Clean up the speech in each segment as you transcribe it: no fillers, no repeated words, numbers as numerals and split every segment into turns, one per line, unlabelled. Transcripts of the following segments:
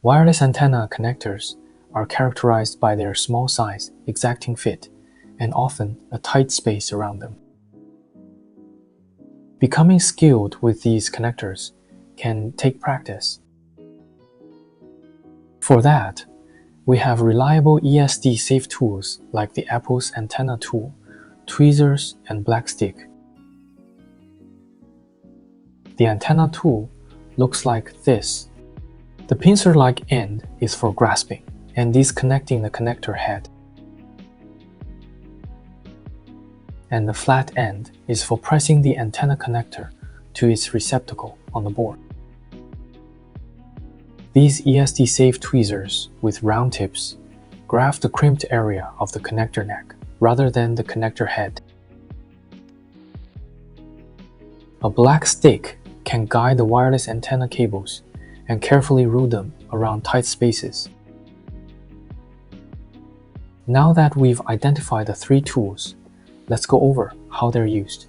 Wireless antenna connectors are characterized by their small size, exacting fit, and often a tight space around them. Becoming skilled with these connectors can take practice. For that, we have reliable ESD-safe tools like the Apple's antenna tool, tweezers, and black stick. The antenna tool looks like this. The pincer-like end is for grasping and is connecting the connector head. And the flat end is for pressing the antenna connector to its receptacle on the board. These ESD-safe tweezers with round tips grasp the crimped area of the connector neck rather than the connector head. A black stick can guide the wireless antenna cables and carefully route them around tight spaces. Now that we've identified the three tools, let's go over how they're used.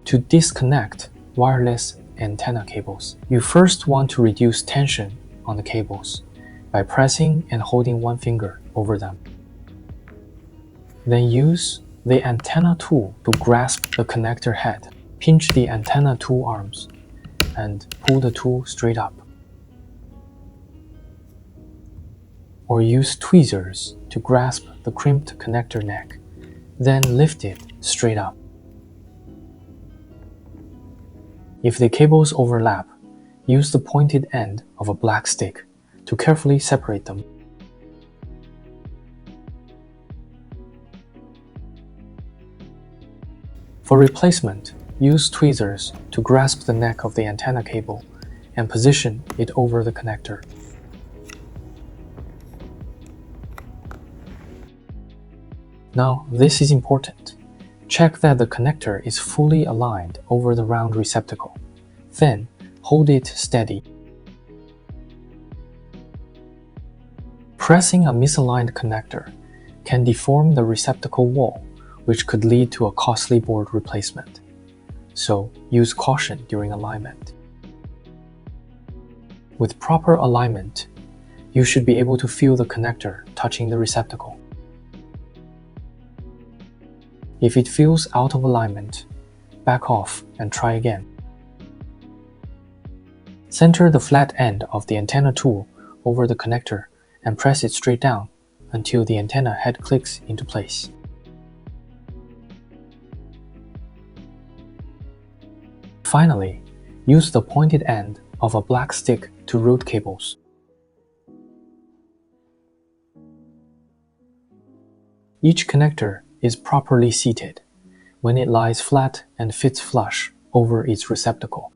To disconnect wireless antenna cables, you first want to reduce tension on the cables by pressing and holding one finger over them. Then use the antenna tool to grasp the connector head. Pinch the antenna tool arms and pull the tool straight up. Or use tweezers to grasp the crimped connector neck, then lift it straight up. If the cables overlap, use the pointed end of a black stick to carefully separate them. For replacement, use tweezers to grasp the neck of the antenna cable and position it over the connector. Now, this is important. Check that the connector is fully aligned over the round receptacle. Then, hold it steady. Pressing a misaligned connector can deform the receptacle wall, which could lead to a costly board replacement. So, use caution during alignment. With proper alignment, you should be able to feel the connector touching the receptacle. If it feels out of alignment, back off and try again. Center the flat end of the antenna tool over the connector and press it straight down until the antenna head clicks into place. Finally, use the pointed end of a black stick to route cables. Each connector is properly seated when it lies flat and fits flush over its receptacle.